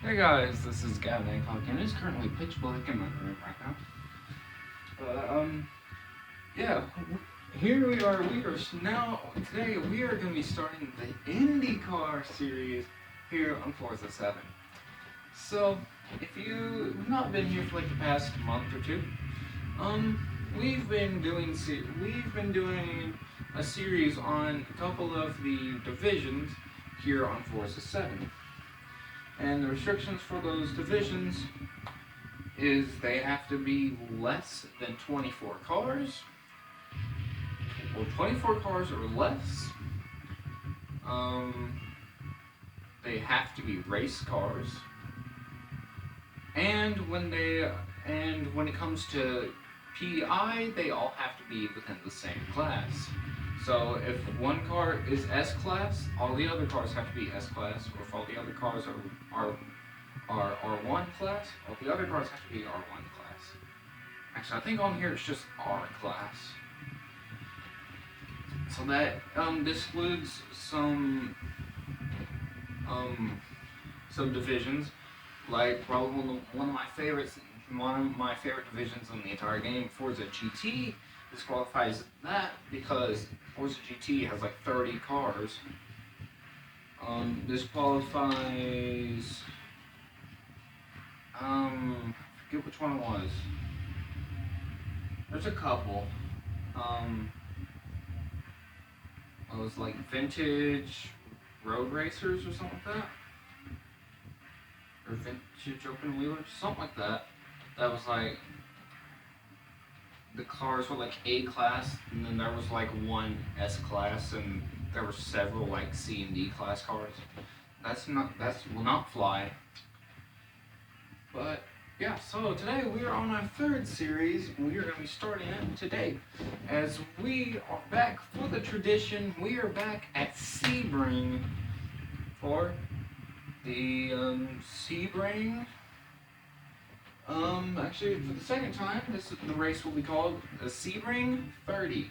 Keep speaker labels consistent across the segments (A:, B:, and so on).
A: Hey guys, this is Gavin Hancock, and it's currently pitch black in my room right now. Yeah, here we are. Today we are going to be starting the Indycar series here on Forza 7. So, if you've not been here for like the past month or two, we've been doing a series on a couple of the divisions here on Forza 7. And the restrictions for those divisions is they have to be less than 24 cars, or 24 cars or less. They have to be race cars, and when it comes to PI, they all have to be within the same class. So if one car is S class, all the other cars have to be S class, or if all the other cars are R1 class, all the other cars have to be R1 class. Actually, I think on here it's just R class. So that this excludes some divisions, like probably one of my favorite divisions in the entire game, Forza GT, disqualifies that because Forza GT has like 30 cars. Disqualifies, forget which one it was. There's a couple. It was like vintage road racers or something like that, or vintage open wheelers, something like that. That was like, the cars were like A class, and then there was like one S class, and there were several like C and D class cars. That will not fly. But yeah, so today we are on our third series. We are going to be starting it today, as we are back for the tradition. We are back at Sebring for the Sebring. Actually, for the second time, the race will be called the Sebring 30.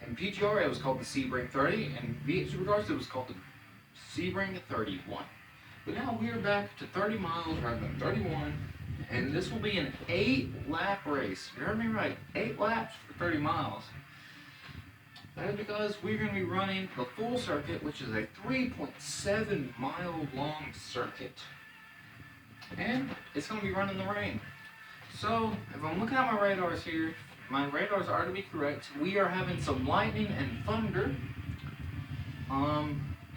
A: In PGR, it was called the Sebring 30, and V8 Supercars, it was called the Sebring 31. But now we are back to 30 miles rather than 31, and this will be an 8-lap race. You heard me right, 8 laps for 30 miles. That is because we're going to be running the full circuit, which is a 3.7 mile long circuit. And it's going to be running in the rain. So, if I'm looking at my radars here, my radars are to be correct. We are having some lightning and thunder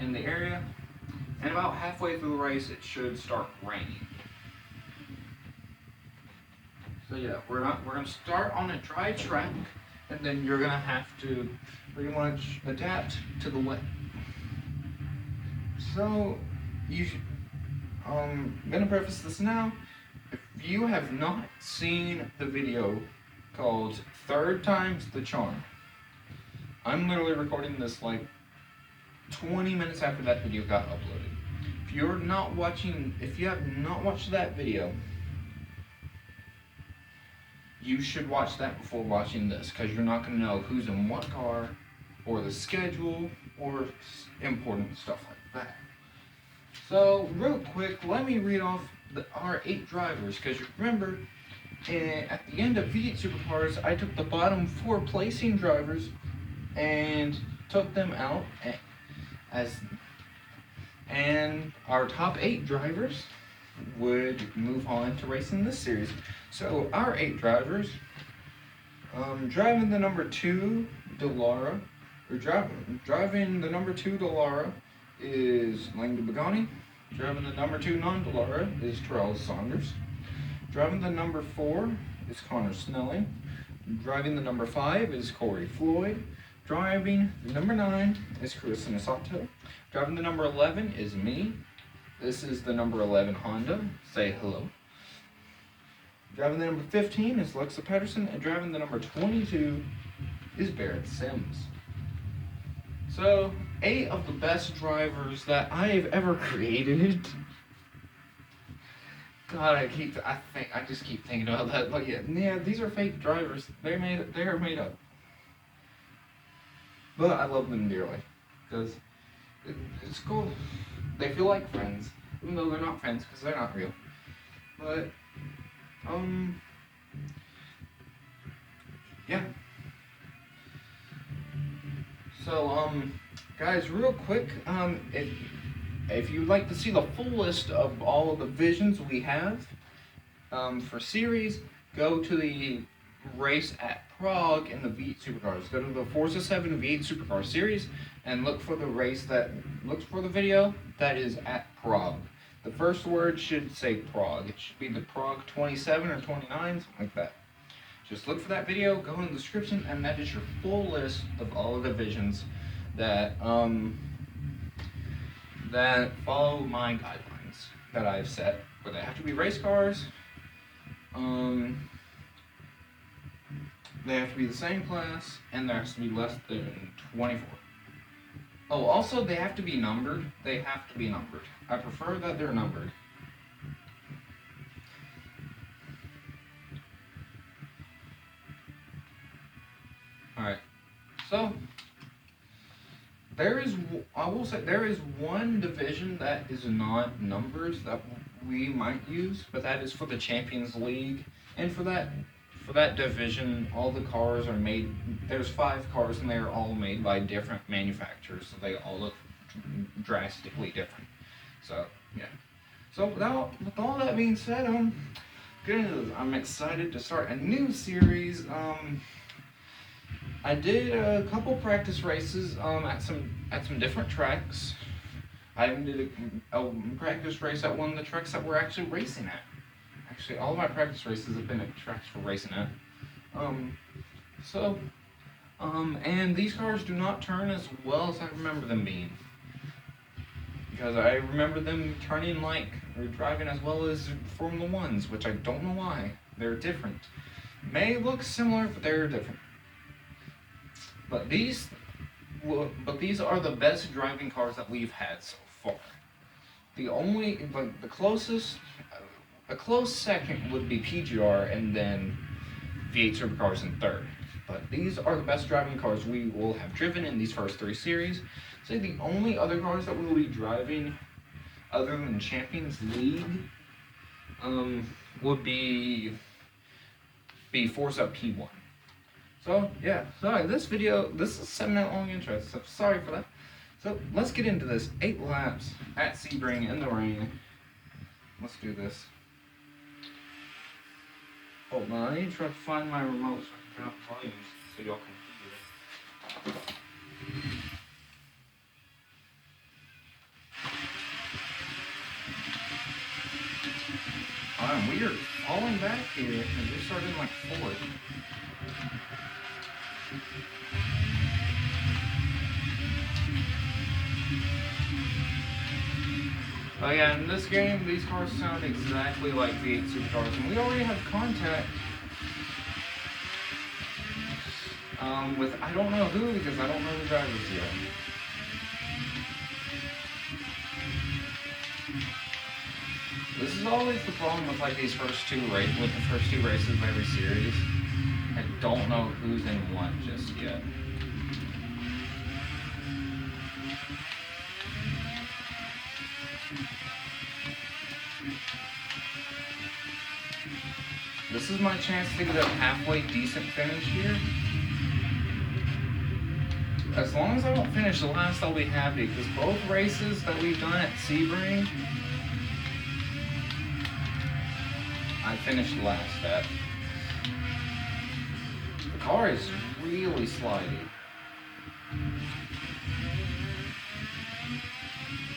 A: in the area. And about halfway through the race, it should start raining. So yeah, we're going to start on a dry track, and then you're going to have to pretty much adapt to the wet. So, I'm going to preface this now. If you have not seen the video called Third Time's the Charm, I'm literally recording this like 20 minutes after that video got uploaded. If you have not watched that video, you should watch that before watching this, because you're not going to know who's in what car, or the schedule, or important stuff like that. So, real quick, let me read off our 8 drivers, because you remember, at the end of V8 Supercars, I took the bottom 4 placing drivers and took them out, and our top 8 drivers would move on to racing this series. So our 8 drivers, driving the number 2 Delara, driving the number 2 Delara is Langdon Begani. Driving the number 2 non-Delara is Terrell Saunders. Driving the number 4 is Connor Snelling. Driving the number 5 is Corey Floyd. Driving the number 9 is Chris Inasato. Driving the number 11 is me. This is the number 11 Honda. Say hello. Driving the number 15 is Lexa Pedersen, and driving the number 22 is Barrett Sims. So, 8 of the best drivers that I have ever created. God, I just keep thinking about that. But yeah, these are fake drivers. They are made up. But I love them dearly, because it's cool. They feel like friends. even though they're not fans because they're not real. But yeah. So guys, real quick, if you'd like to see the full list of all of the divisions we have for series, go to the race at Prague in the V8 Supercars. Go to the Forza 7 V8 Supercar series and look for the video that is at Prague. The first word should say Prague. It should be the Prague 27 or 29, something like that. Just look for that video, go in the description, and that is your full list of all the divisions that that follow my guidelines that I've set, where they have to be race cars. They have to be the same class, and there has to be less than 24. Oh, also they have to be numbered. They have to be numbered. I prefer that they're numbered. Alright, so I will say there is one division that is not numbered that we might use, but that is for the Champions League. And for that division, all the cars are made, there's 5 cars and they are all made by different manufacturers, so they all look drastically different. So, yeah. So with all that being said, I'm excited to start a new series. I did a couple practice races at some different tracks. I even did a practice race at one of the tracks that we're actually racing at. Actually, all of my practice races have been at tracks we're racing at. And these cars do not turn as well as I remember them being. Because I remember them turning or driving as well as Formula 1s, which I don't know why. They're different. May look similar, but they're different. But these are the best driving cars that we've had so far. A close second would be PGR, and then V8 Supercars in third. But these are the best driving cars we will have driven in these first 3 series. So the only other cars that we will be driving, other than Champions League, would be Forza P1. So yeah, sorry, this is a 7-minute long intro, so sorry for that. So let's get into this. 8 laps at Sebring in the rain. Let's do this. Hold on, I need to try to find my remote so I can turn up volumes so y'all can hear it. We are falling back here, and we started in like 4th. Oh yeah, in this game, these cars sound exactly like V8 Supercars, and we already have contact with I don't know who, because I don't know the drivers yet. This is always the problem with like these first 2 races of every series. I don't know who's in what just yet. This is my chance to get a halfway decent finish here. As long as I don't finish the last, I'll be happy, because both races that we've done at Sebring, I finished last at. The car is really slidey.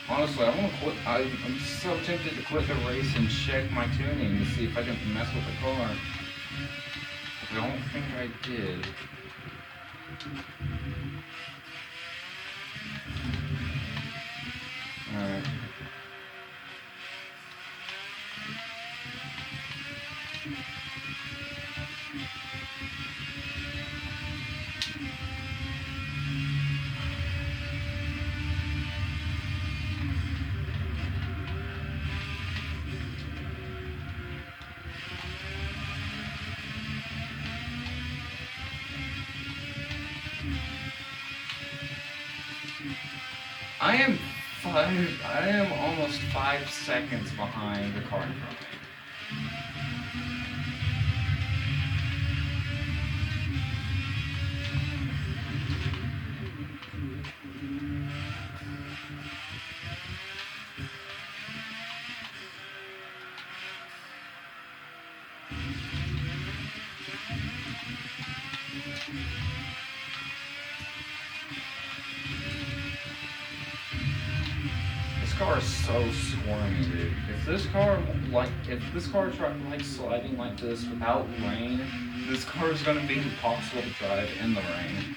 A: Honestly, I want to quit. I'm so tempted to quit the race and check my tuning to see if I can mess with the car. I don't think I did. Alright. I am I am almost 5 seconds behind the car in front of me. This car is so squirmy, dude. If this car tried sliding like this without rain, this car is gonna be impossible to drive in the rain.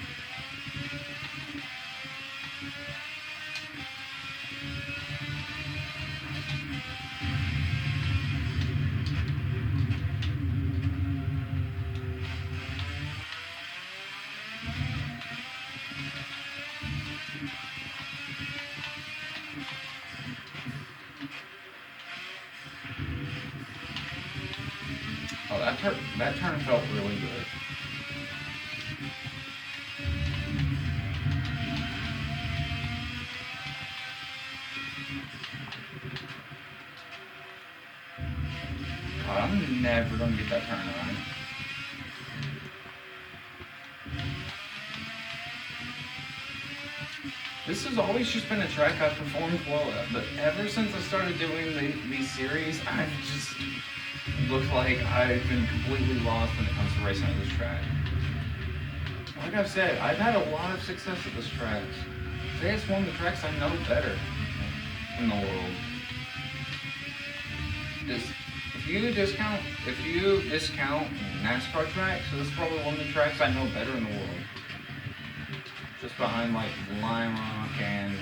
A: Oh, that turn felt really good. God, I'm never gonna get that turn right. This has always just been a track I've performed well at, but ever since I started doing these series, I've just looked like I've been completely lost when it comes to racing at this track. Like I've said, I've had a lot of success at this track. Today it's one of the tracks I know better in the world. If you discount NASCAR tracks, so this is probably one of the tracks I know better in the world. Just behind like Lime Rock and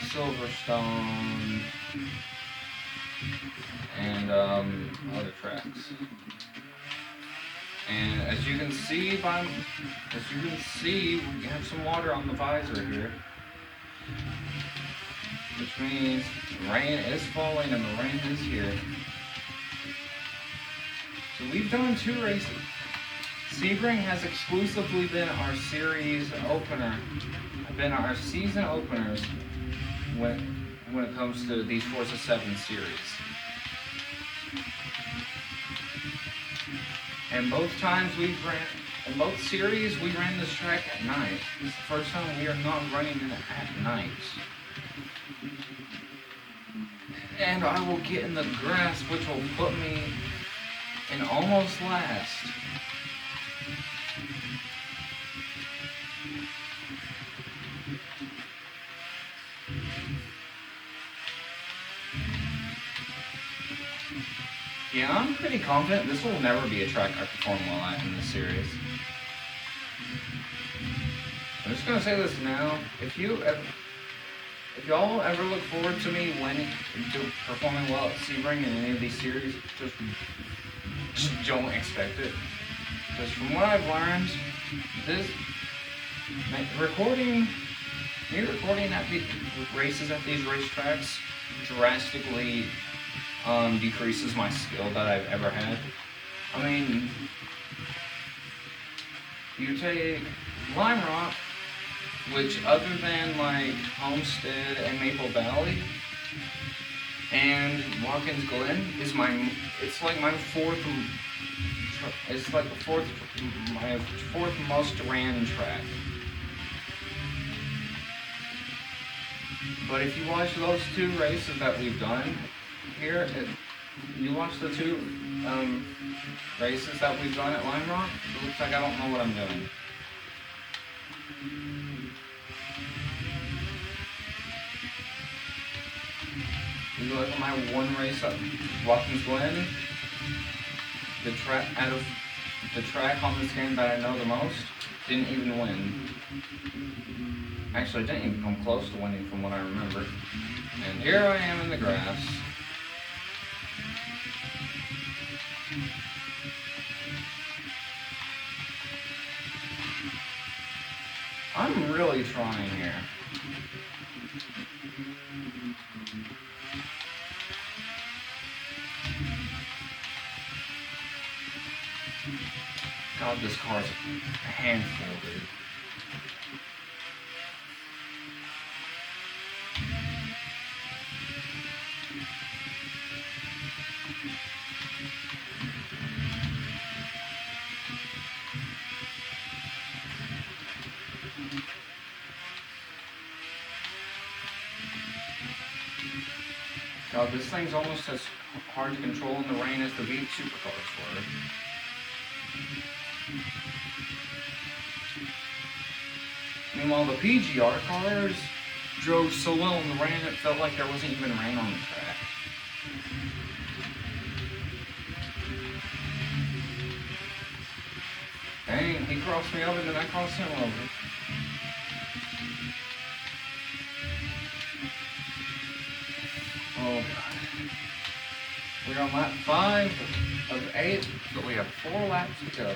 A: Silverstone and other tracks. And as you can see, we have some water on the visor here, which means rain is falling and the rain is here. So we've done 2 races. Sebring has exclusively been our series opener, been our season openers when it comes to these Forza 7 series. And both series we ran this track at night. This is the first time we are not running it at night. And I will get in the grass, which will put me in almost last. Yeah, I'm pretty confident this will never be a track I perform well at in this series. I'm just gonna say this now. If y'all ever look forward to me performing well at Sebring in any of these series, just don't expect it. Because from what I've learned, recording at the races at these racetracks drastically decreases my skill that I've ever had. I mean, you take Lime Rock, which other than like Homestead and Maple Valley and Watkins Glen is my fourth most ran track. But if you watch those 2 races that we've done here, you watch the 2 races that we've done at Lime Rock, it looks like I don't know what I'm doing. You look at my 1 race at Watkins Glen, the track on this game that I know the most didn't even win. Actually, I didn't even come close to winning from what I remember. And here I am in the grass. I'm really trying here. God, this car's a handful, dude. God, this thing's almost as hard to control in the rain as the V8 supercars were. Meanwhile, the PGR cars drove so well in the rain it felt like there wasn't even rain on the track. Dang, he crossed me over and then I crossed him over. Oh god. We're on lap 5 of 8, but we have 4 laps to go.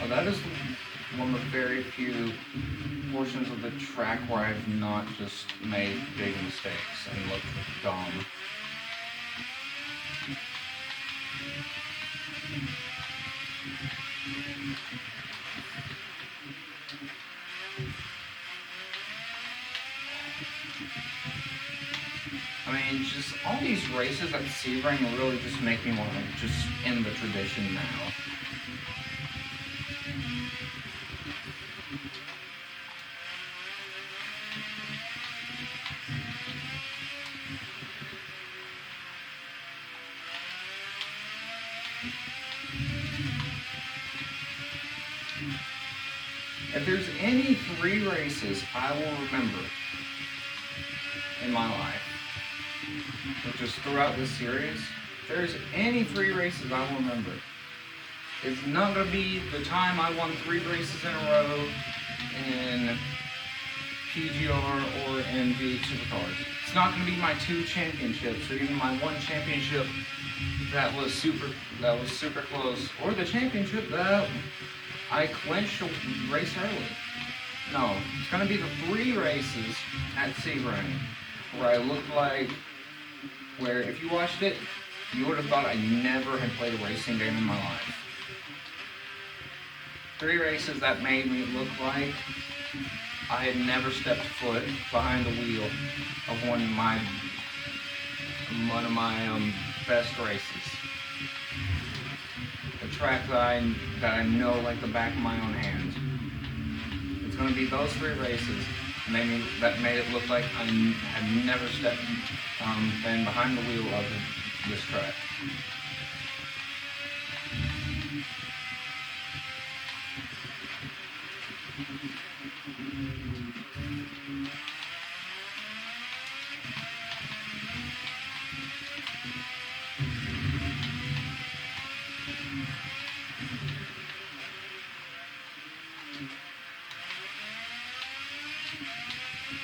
A: Oh, that is one of the very few portions of the track where I've not just made big mistakes and looked dumb. I mean, just all these races at Sebring really just make me want to just end the tradition now. If there's any 3 races I will remember in my life, or just throughout this series, if there's any 3 races I will remember, it's not going to be the time I won 3 races in a row in PGR or in V8 Supercars. It's not going to be my 2 championships or even my 1 championship that was super close, or the championship that I clinched a race early. No, it's going to be the 3 races at Sebring where I looked like, where if you watched it, you would have thought I never had played a racing game in my life. 3 races that made me look like I had never stepped foot behind the wheel of one of my best races. A track that I know like the back of my own hand. It's going to be those 3 races that made it look like I had never stepped been behind the wheel of this track.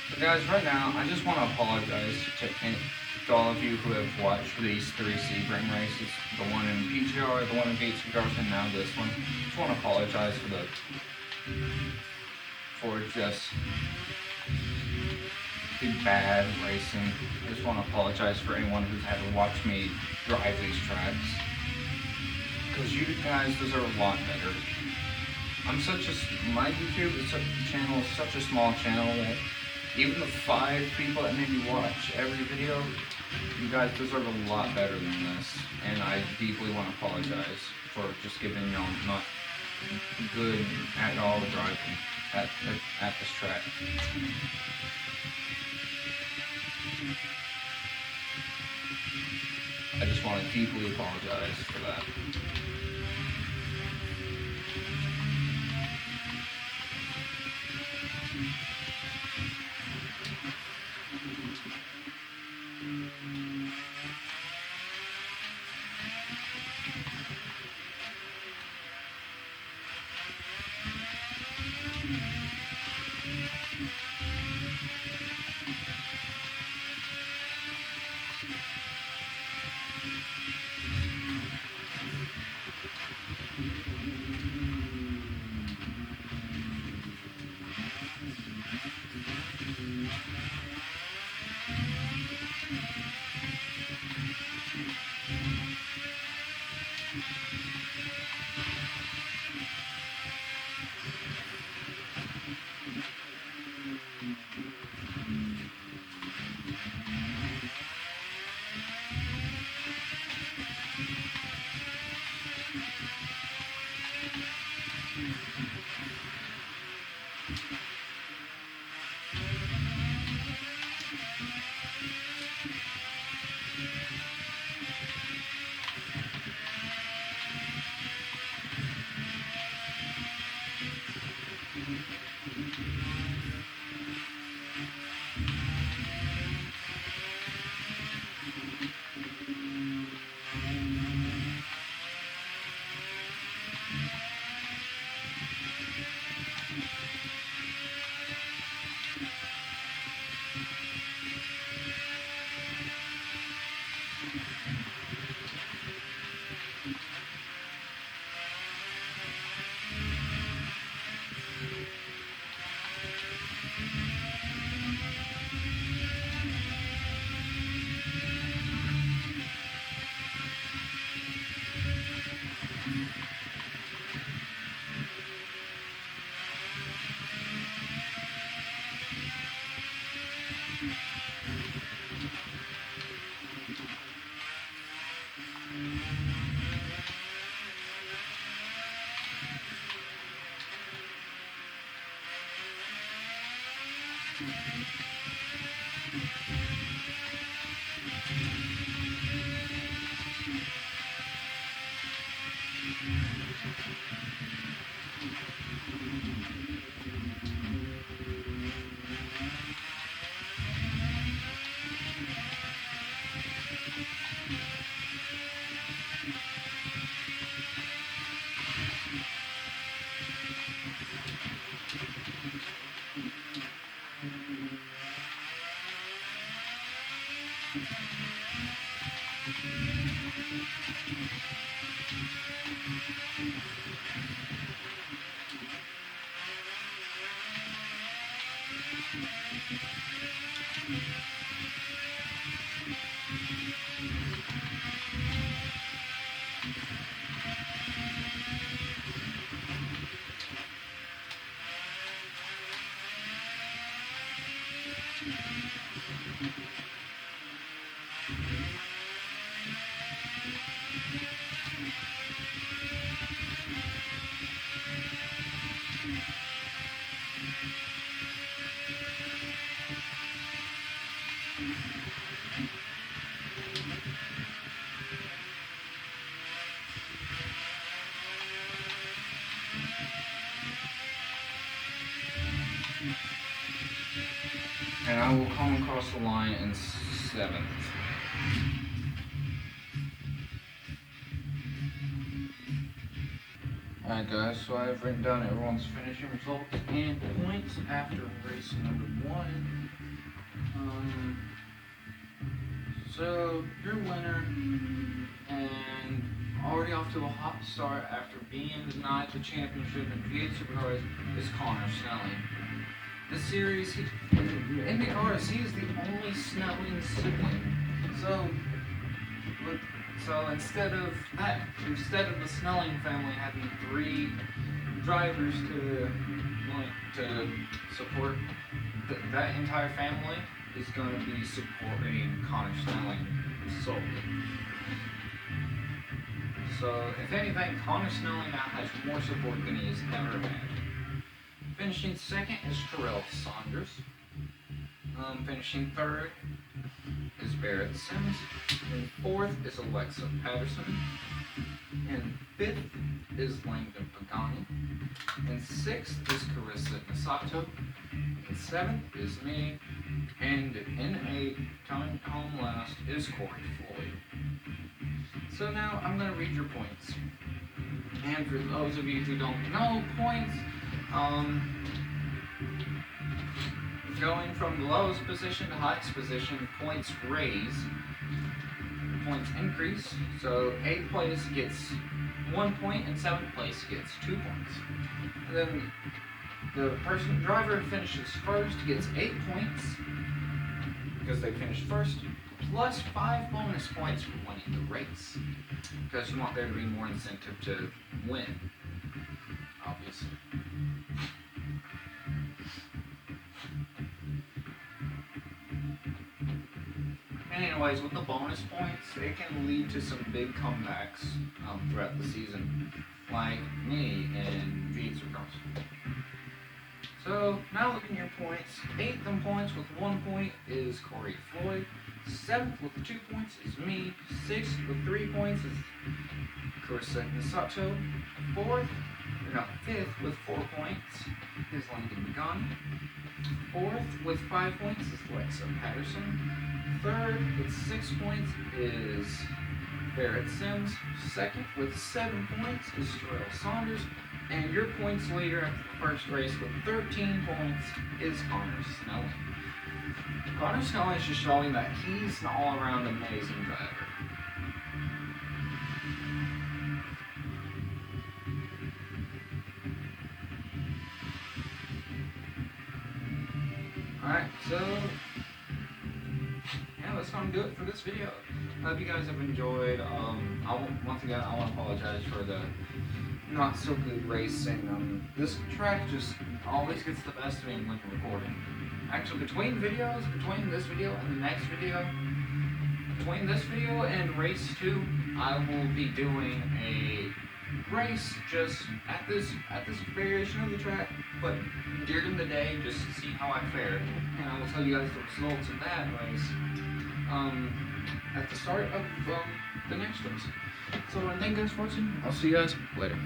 A: But guys, right now, I just want to apologize to all of you who have watched these 3 Sebring races, the one in PGR, the one in V8 Supercars, and now this one. I just want to apologize for just the bad racing. I just want to apologize for anyone who's had to watch me drive these tracks, because you guys deserve a lot better. My YouTube channel is such a small channel that even the 5 people that maybe watch every video, you guys deserve a lot better than this. And I deeply want to apologize for just giving y'all not good at all driving at this track. I just want to deeply apologize for that. And I will come across the line in 7th. Alright guys, so I've written down everyone's finishing results and points after race number 1. So your winner, and already off to a hot start after being denied the championship in V8 Supercars, is Connor Snelling. The series, Indycar, he is the only Snelling sibling. So instead of the Snelling family having 3 drivers to support, that entire family is going to be supporting Connor Snelling solely. So if anything, Connor Snelling now has more support than he has ever had. Finishing second is Terrell Saunders. Finishing third is Barrett Sims. And fourth is Alexa Patterson. And fifth is Langdon Pagani. And sixth is Carissa Misato. And seventh is me. And in eighth, coming home last, is Corey Floyd. So now I'm going to read your points. And for those of you who don't know points, going from the lowest position to highest position, points raise, points increase. So 8th place gets 1 point and 7th place gets 2 points. And then the driver who finishes first gets 8 points because they finished first, plus 5 bonus points for winning the race, because you want there to be more incentive to win, obviously. And anyways, with the bonus points, it can lead to some big comebacks throughout the season, like me and V8 Supercars. So now looking at your points, 8th in points with 1 point is Corey Floyd. 7th with 2 points is me. 6th with 3 points is Carissa Misato. 5th with 4 points is Langdon Pagani. 4th with 5 points is Alexa Patterson. 3rd with 6 points is Barrett Sims. 2nd with 7 points is Terrell Saunders. And your points leader after the first race with 13 points is Connor Snelling. Connor Snelling is just showing that he's an all-around amazing driver. Alright, so yeah, that's gonna do it for this video. I hope you guys have enjoyed. Once again, I want to apologize for the not so good racing. This track just always gets the best of me when you're recording. Actually, between this video and the next video, between this video and race 2, I will be doing a race just at this variation of the track, but during the day, just to see how I fared, and I will tell you guys the results of that race. at the start of the next race. So thank you guys for watching. I'll see you guys later.